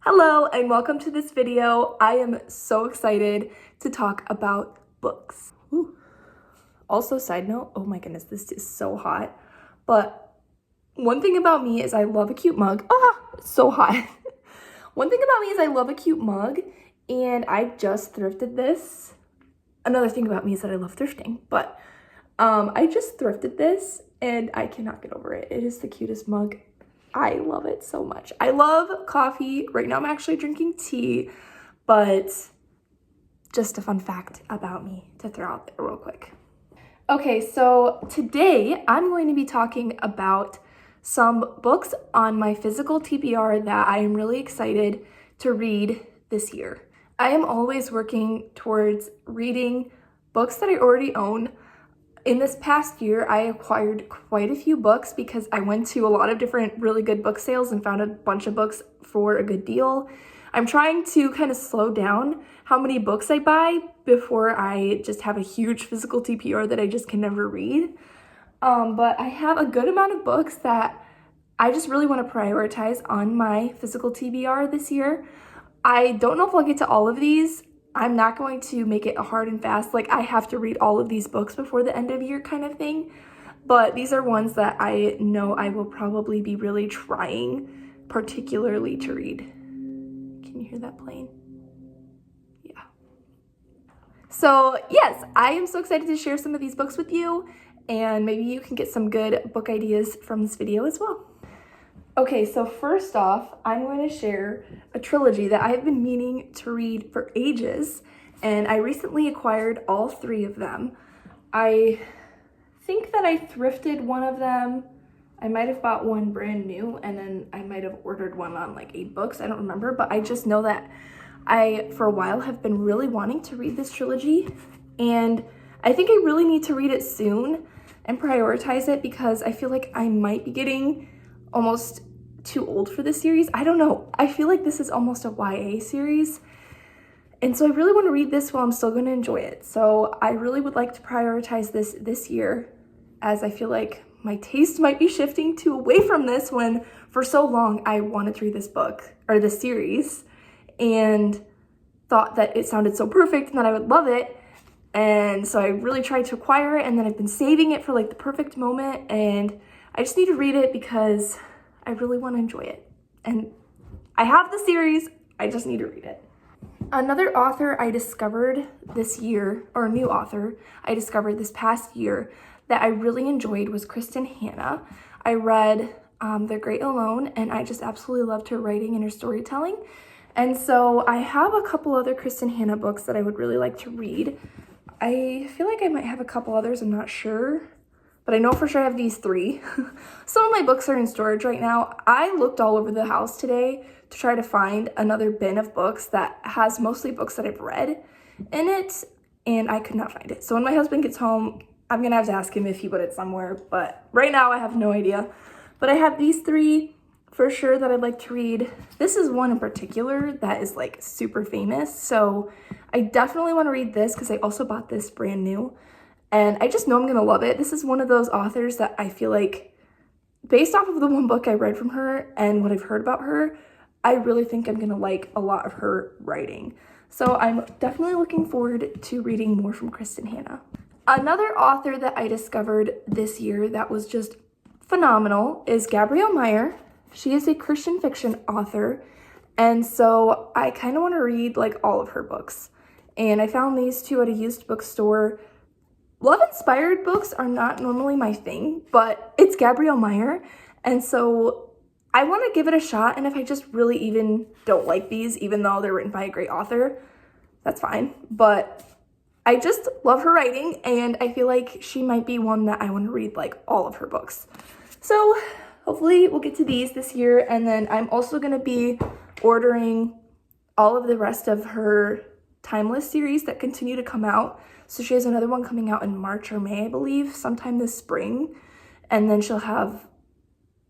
Hello and welcome to this video. I am so excited to talk about books. Ooh. Also, side note, oh my goodness, this is so hot. But one thing about me is I love a cute mug. It's so hot. One thing about me is I love a cute mug, and I just thrifted this. Another thing about me is that I love thrifting, but I just thrifted this and I cannot get over it. It is the cutest mug. I love it so much. I love coffee. Right now I'm actually drinking tea, but just a fun fact about me to throw out there real quick. Okay, so today I'm going to be talking about some books on my physical TBR that I am really excited to read this year. I am always working towards reading books that I already own. In this past year, I acquired quite a few books because I went to a lot of different really good book sales and found a bunch of books for a good deal. I'm trying to kind of slow down how many books I buy before I just have a huge physical TBR that I just can never read. But I have a good amount of books that I just really want to prioritize on my physical TBR this year. I don't know if I'll get to all of these. I'm not going to make it a hard and fast, like I have to read all of these books before the end of year kind of thing. But these are ones that I know I will probably be really trying particularly to read. Can you hear that plane? Yeah. So yes, I am so excited to share some of these books with you, and maybe you can get some good book ideas from this video as well. Okay, so first off, I'm going to share a trilogy that I've been meaning to read for ages, and I recently acquired all three of them. I think that I thrifted one of them. I might have bought one brand new, and then I might have ordered one on like 8 books. I don't remember, but I just know that I, for a while, have been really wanting to read this trilogy, and I think I really need to read it soon and prioritize it because I feel like I might be getting almost too old for this series. I don't know. I feel like this is almost a YA series. And so I really want to read this while I'm still going to enjoy it. So I really would like to prioritize this year, as I feel like my taste might be shifting to away from this when for so long I wanted to read this book or this series and thought that it sounded so perfect and that I would love it. And so I really tried to acquire it, and then I've been saving it for like the perfect moment, and I just need to read it because I really want to enjoy it. And I have the series, I just need to read it. Another author I discovered this year, or a new author I discovered this past year that I really enjoyed was Kristen Hanna. I read The Great Alone, and I just absolutely loved her writing and her storytelling. And so I have a couple other Kristen Hanna books that I would really like to read. I feel like I might have a couple others, I'm not sure. But I know for sure I have these 3. Some of my books are in storage right now. I looked all over the house today to try to find another bin of books that has mostly books that I've read in it, and I could not find it. So when my husband gets home, I'm gonna have to ask him if he put it somewhere, but right now I have no idea. But I have these 3 for sure that I'd like to read. This is one in particular that is like super famous, so I definitely want to read this because I also bought this brand new. And I just know I'm going to love it. This is one of those authors that I feel like, based off of the one book I read from her and what I've heard about her, I really think I'm going to like a lot of her writing. So I'm definitely looking forward to reading more from Kristen Hanna. Another author that I discovered this year that was just phenomenal is Gabrielle Meyer. She is a Christian fiction author, and so I kind of want to read like all of her books. And I found these 2 at a used bookstore. Love-inspired books are not normally my thing, but it's Gabrielle Meyer, and so I want to give it a shot, and if I just really even don't like these, even though they're written by a great author, that's fine. But I just love her writing, and I feel like she might be one that I want to read like all of her books. So hopefully we'll get to these this year, and then I'm also going to be ordering all of the rest of her Timeless series that continue to come out. So she has another one coming out in March or May, I believe, sometime this spring. And then she'll have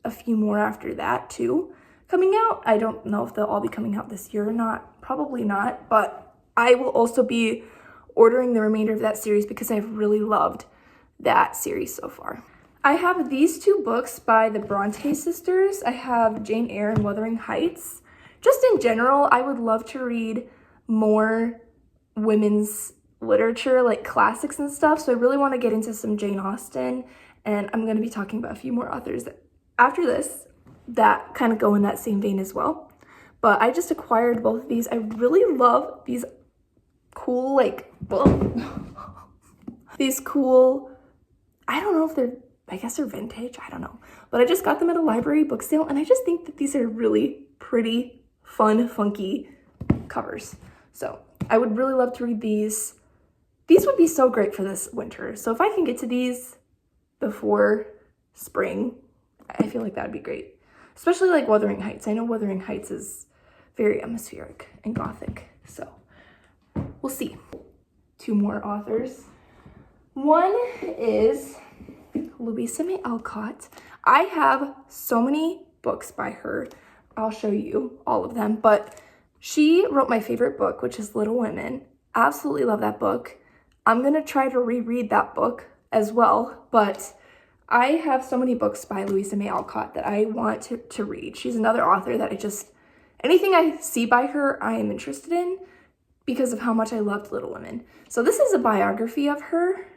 a few more after that too coming out. I don't know if they'll all be coming out this year or not. Probably not. But I will also be ordering the remainder of that series because I've really loved that series so far. I have these 2 books by the Bronte sisters. I have Jane Eyre and Wuthering Heights. just in general, I would love to read more women's literature, like classics and stuff. So I really want to get into some Jane Austen, and I'm going to be talking about a few more authors after this that kind of go in that same vein as well. But I just acquired both of these. I really love these cool, like, these cool, I don't know if they're, I guess they're vintage, I don't know. But I just got them at a library book sale, and I just think that these are really pretty, fun, funky covers. So I would really love to read these. These would be so great for this winter. So if I can get to these before spring, I feel like that would be great. Especially like Wuthering Heights. I know Wuthering Heights is very atmospheric and gothic. So we'll see. Two more authors. One is Louisa May Alcott. I have so many books by her. I'll show you all of them, but she wrote my favorite book, which is Little Women. Absolutely love that book. I'm gonna try to reread that book as well, but I have so many books by Louisa May Alcott that I want to read. She's another author that anything I see by her, I am interested in because of how much I loved Little Women. So this is a biography of her.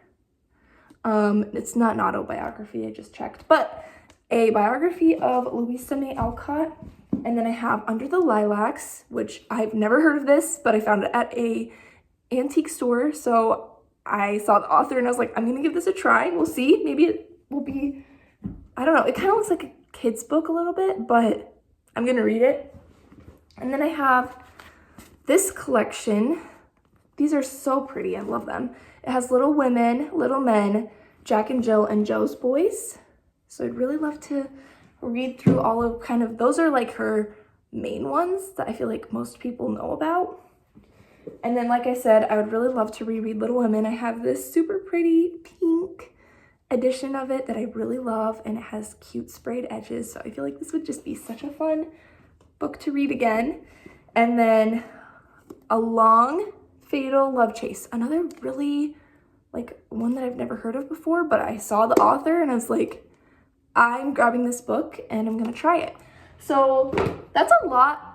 It's not an autobiography, I just checked, but a biography of Louisa May Alcott. And then I have Under the Lilacs, which I've never heard of this, but I found it at a antique store. So I saw the author and I was like, I'm gonna give this a try. We'll see. Maybe it will be, I don't know. It kind of looks like a kid's book a little bit, but I'm gonna read it. And then I have this collection. These are so pretty. I love them. It has Little Women, Little Men, Jack and Jill, and Joe's Boys. So I'd really love to read through all of kind of, those are like her main ones that I feel like most people know about. And then, like I said, I would really love to reread Little Women. I have this super pretty pink edition of it that I really love, and it has cute sprayed edges. So I feel like this would just be such a fun book to read again. And then A Long Fatal Love Chase, another really like one that I've never heard of before, but I saw the author and I was like, I'm grabbing this book and I'm gonna try it. So that's a lot.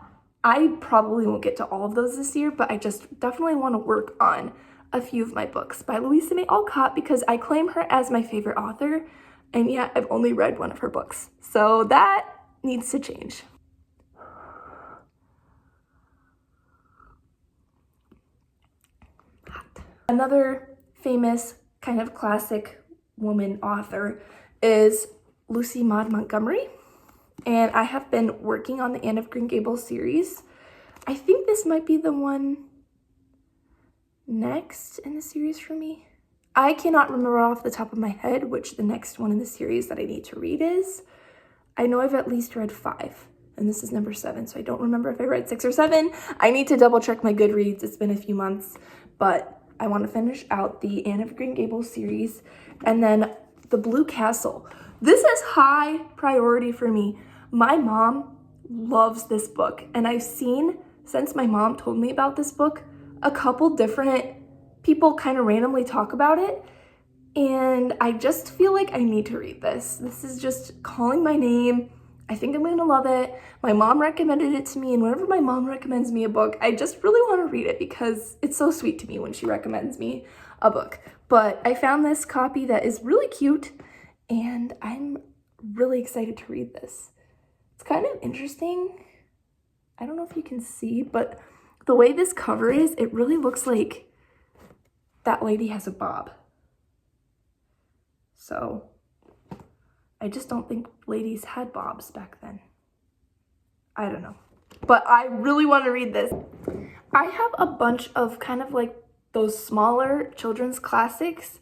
I probably won't get to all of those this year, but I just definitely want to work on a few of my books by Louisa May Alcott because I claim her as my favorite author, and yet I've only read one of her books. So that needs to change. Another famous kind of classic woman author is Lucy Maud Montgomery, and I have been working on the Anne of Green Gables series. I think this might be the one next in the series for me. I cannot remember off the top of my head which the next one in the series that I need to read is. I know I've at least read 5, and this is number 7, so I don't remember if I read 6 or 7. I need to double check my Goodreads. It's been a few months, but I want to finish out the Anne of Green Gables series. And then The Blue Castle. This is high priority for me. My mom loves this book, and I've seen, since my mom told me about this book, a couple different people kind of randomly talk about it, and I just feel like I need to read this. This is just calling my name. I think I'm gonna love it. My mom recommended it to me, and whenever my mom recommends me a book, I just really want to read it because it's so sweet to me when she recommends me a book. But I found this copy that is really cute, and I'm really excited to read this. It's kind of interesting. I don't know if you can see, but the way this cover is, it really looks like that lady has a bob. So I just don't think ladies had bobs back then. I don't know. But I really want to read this. I have a bunch of kind of like those smaller children's classics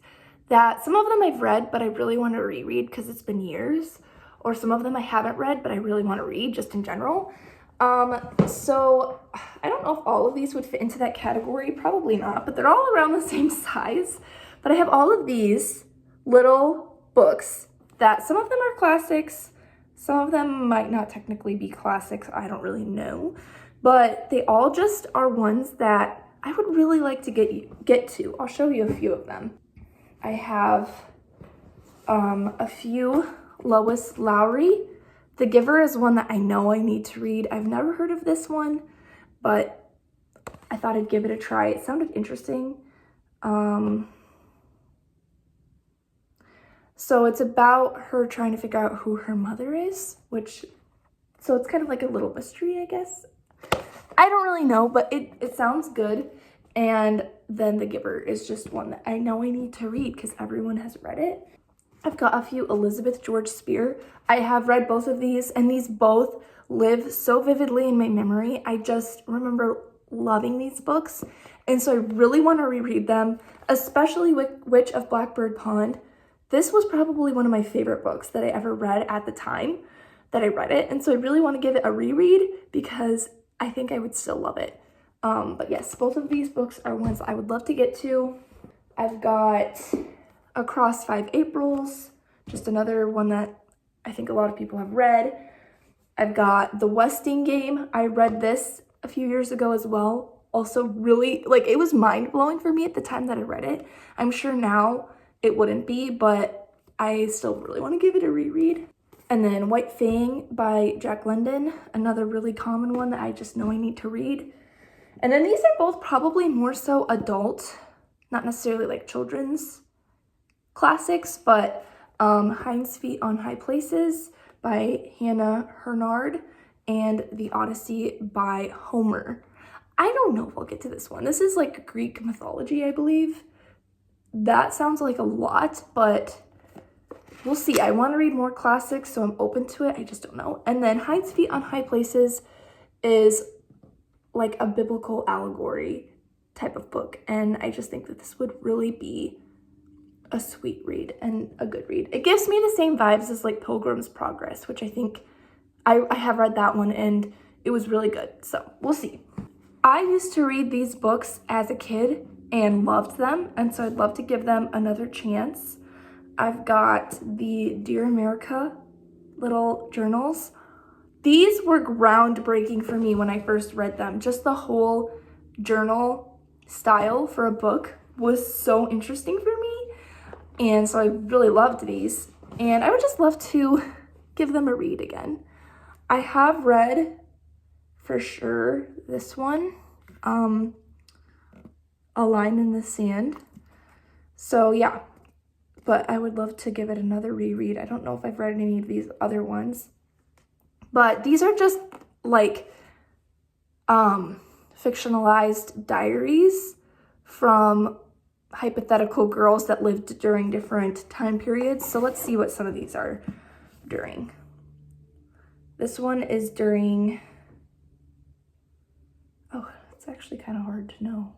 that some of them I've read, but I really want to reread because it's been years. Or some of them I haven't read, but I really want to read just in general. So I don't know if all of these would fit into that category. Probably not, but they're all around the same size. But I have all of these little books that some of them are classics, some of them might not technically be classics, I don't really know, but they all just are ones that I would really like to get to. I'll show you a few of them. I have a few Lois Lowry The Giver is one that I know I need to read. I've never heard of this one, but I thought I'd give it a try. It sounded interesting. So it's about her trying to figure out who her mother is, so it's kind of like a little mystery, I guess. I don't really know, but it sounds good. And then The Giver is just one that I know I need to read because everyone has read it. I've got a few Elizabeth George Spear. I have read both of these, and these both live so vividly in my memory. I just remember loving these books, and so I really want to reread them, especially with Witch of Blackbird Pond. This was probably one of my favorite books that I ever read at the time that I read it, and so I really want to give it a reread because I think I would still love it. But yes, both of these books are ones I would love to get to. I've got Across 5 Aprils, just another one that I think a lot of people have read. I've got The Westing Game. I read this a few years ago as well. Also really, like, it was mind-blowing for me at the time that I read it. I'm sure now it wouldn't be, but I still really want to give it a reread. And then White Fang by Jack London, another really common one that I just know I need to read. And then these are both probably more so adult, not necessarily like children's classics, but Hind's Feet on High Places by Hannah Hurnard and The Odyssey by Homer. I don't know if I'll get to this one. This is like Greek mythology, I believe. That sounds like a lot, but we'll see. I want to read more classics, so I'm open to it. I just don't know. And then Hind's Feet on High Places is like a biblical allegory type of book, and I just think that this would really be a sweet read and a good read. It gives me the same vibes as like Pilgrim's Progress, which I think I have read that one and it was really good, so we'll see. I used to read these books as a kid and loved them, and so I'd love to give them another chance. I've got the Dear America little journals. These were groundbreaking for me when I first read them. Just the whole journal style for a book was so interesting for me. And so I really loved these. And I would just love to give them a read again. I have read, for sure, this one, A Line in the Sand. So yeah, but I would love to give it another reread. I don't know if I've read any of these other ones. But these are just like fictionalized diaries from hypothetical girls that lived during different time periods. So let's see what some of these are during. This one is during, oh, it's actually kind of hard to know.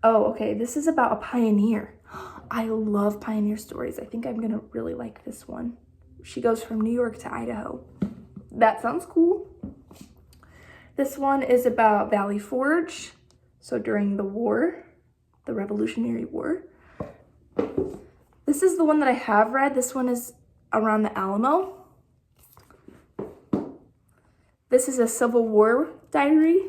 Oh, okay, this is about a pioneer. I love pioneer stories. I think I'm gonna really like this one. She goes from New York to Idaho. That sounds cool. This one is about Valley Forge. So during the war, the Revolutionary War. This is the one that I have read. This one is around the Alamo. This is a Civil War diary.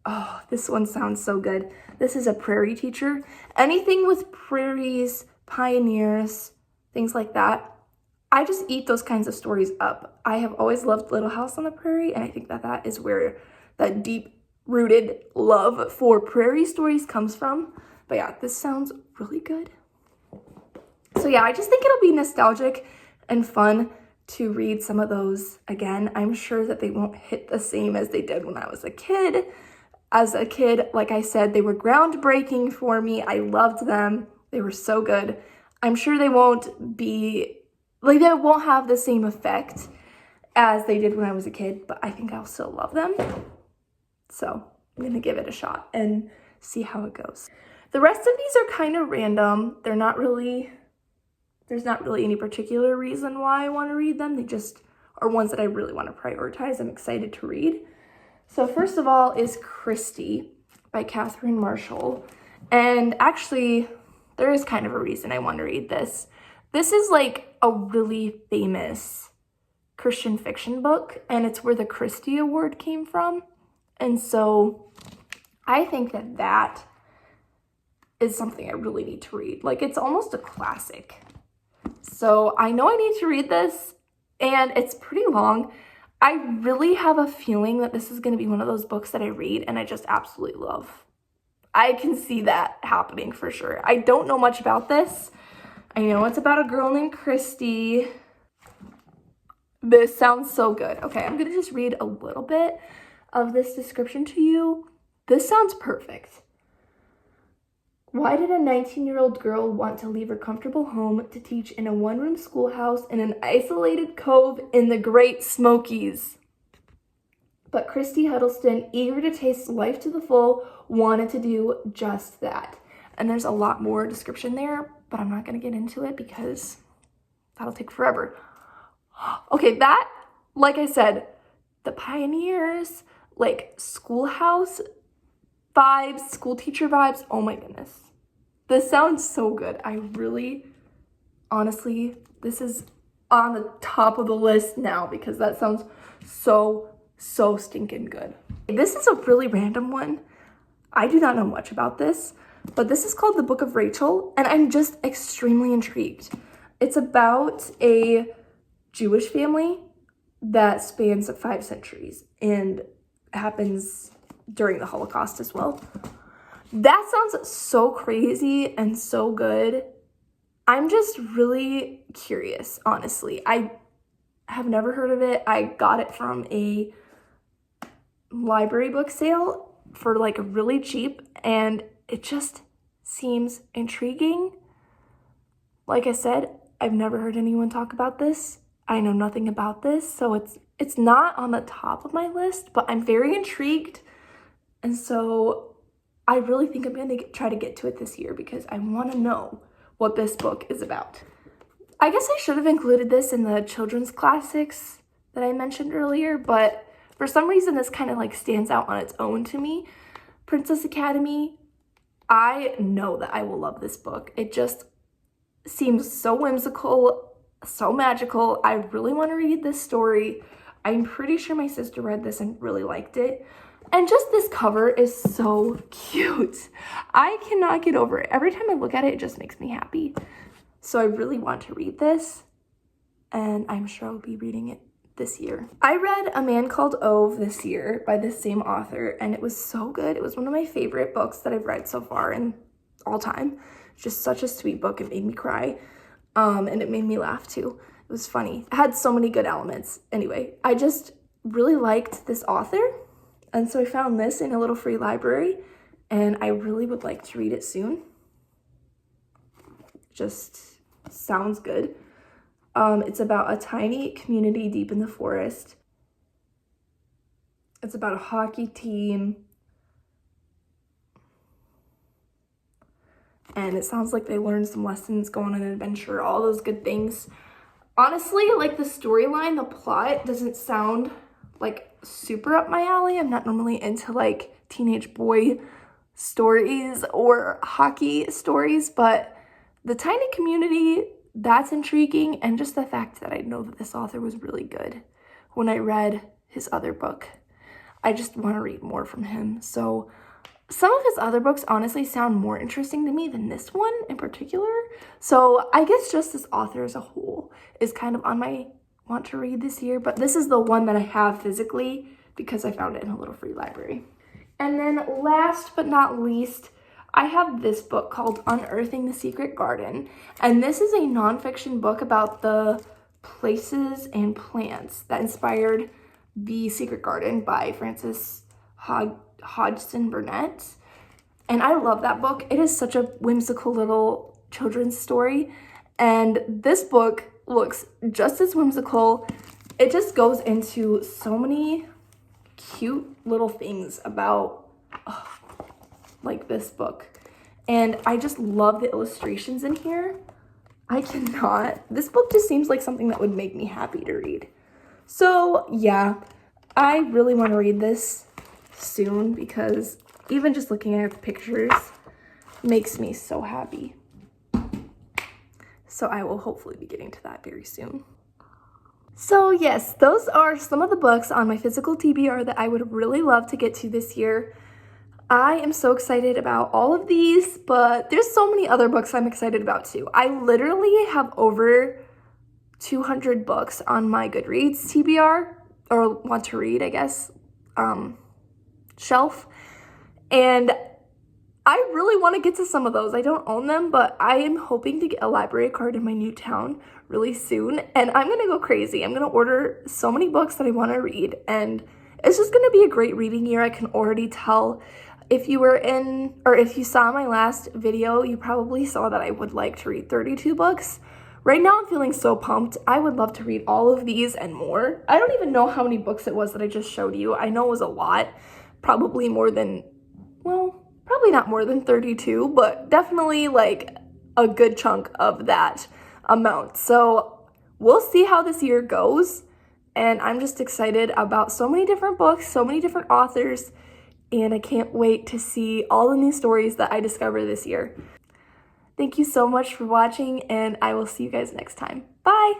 Oh, this one sounds so good. This is a prairie teacher. Anything with prairies, pioneers, things like that. I just eat those kinds of stories up. I have always loved Little House on the Prairie, and I think that that is where that deep-rooted love for prairie stories comes from. But yeah, this sounds really good. So yeah, I just think it'll be nostalgic and fun to read some of those again. I'm sure that they won't hit the same as they did when I was a kid. As a kid, like I said, they were groundbreaking for me. I loved them. They were so good. I'm sure they won't be, like, they won't have the same effect as they did when I was a kid, but I think I'll still love them. So I'm gonna give it a shot and see how it goes. The rest of these are kind of random. There's not really any particular reason why I want to read them. They just are ones that I really want to prioritize. I'm excited to read. So first of all is Christie by Catherine Marshall. And actually, there is kind of a reason I want to read this. This is like a really famous Christian fiction book, and it's where the Christie Award came from. And so I think that that is something I really need to read. Like, it's almost a classic. So I know I need to read this, and it's pretty long. I really have a feeling that this is going to be one of those books that I read and I just absolutely love. I can see that happening for sure. I don't know much about this. I know it's about a girl named Christy. This sounds so good. Okay, I'm going to just read a little bit of this description to you. This sounds perfect. Why did a 19-year-old girl want to leave her comfortable home to teach in a one-room schoolhouse in an isolated cove in the Great Smokies? But Christy Huddleston, eager to taste life to the full, wanted to do just that. And there's a lot more description there, but I'm not going to get into it because that'll take forever. Okay, that, like I said, the pioneers, like schoolhouse vibes, school teacher vibes. Oh my goodness. This sounds so good. I really, honestly, this is on the top of the list now because that sounds so stinking good. This is a really random one. I do not know much about this, but this is called The Book of Rachel, and I'm just extremely intrigued. It's about a Jewish family that spans 5 centuries and happens during the Holocaust as well. That sounds so crazy and so good. I'm just really curious, honestly. I have never heard of it. I got it from a library book sale for like really cheap, and it just seems intriguing. Like I said, I've never heard anyone talk about this. I know nothing about this, so it's not on the top of my list, but I'm very intrigued. And so I really think I'm going to try to get to it this year because I want to know what this book is about. I guess I should have included this in the children's classics that I mentioned earlier, but for some reason this kind of like stands out on its own to me. Princess Academy, I know that I will love this book. It just seems so whimsical, so magical. I really want to read this story. I'm pretty sure my sister read this and really liked it. And just this cover is so cute. I cannot get over it. Every time I look at it, it just makes me happy. So I really want to read this, and I'm sure I'll be reading it this year. I read A Man Called Ove this year by the same author, and it was so good. It was one of my favorite books that I've read so far in all time. Just such a sweet book. It made me cry, and it made me laugh too. It was funny. It had so many good elements. Anyway, I just really liked this author, and so I found this in a little free library, and I really would like to read it soon. Just sounds good. It's about a tiny community deep in the forest. It's about a hockey team. And it sounds like they learned some lessons, go on an adventure, all those good things. Honestly, like the storyline, the plot doesn't sound like super up my alley. I'm not normally into like teenage boy stories or hockey stories, but the tiny community, that's intriguing. And just the fact that I know that this author was really good when I read his other book. I just want to read more from him. So some of his other books honestly sound more interesting to me than this one in particular. So I guess just this author as a whole is kind of on my want to read this year, but this is the one that I have physically because I found it in a little free library. And then last but not least, I have this book called Unearthing the Secret Garden. And this is a nonfiction book about the places and plants that inspired The Secret Garden by Frances Hodgson Burnett. And I love that book. It is such a whimsical little children's story. And this book looks just as whimsical. It just goes into so many cute little things about like this book. And I just love the illustrations in here. This book just seems like something that would make me happy to read. So yeah, I really want to read this soon because even just looking at the pictures makes me so happy. So I will hopefully be getting to that very soon. So yes, those are some of the books on my physical TBR that I would really love to get to this year. I am so excited about all of these, but there's so many other books I'm excited about too. I literally have over 200 books on my Goodreads TBR, or want to read, I guess, shelf. And I really want to get to some of those. I don't own them, but I am hoping to get a library card in my new town really soon. And I'm going to go crazy. I'm going to order so many books that I want to read. And it's just going to be a great reading year. I can already tell. If you were in, or if you saw my last video, you probably saw that I would like to read 32 books. Right now I'm feeling so pumped. I would love to read all of these and more. I don't even know how many books it was that I just showed you. I know it was a lot. Probably more than, well, probably not more than 32, but definitely like a good chunk of that amount. So we'll see how this year goes. And I'm just excited about so many different books, so many different authors, and I can't wait to see all the new stories that I discover this year. Thank you so much for watching, and I will see you guys next time. Bye!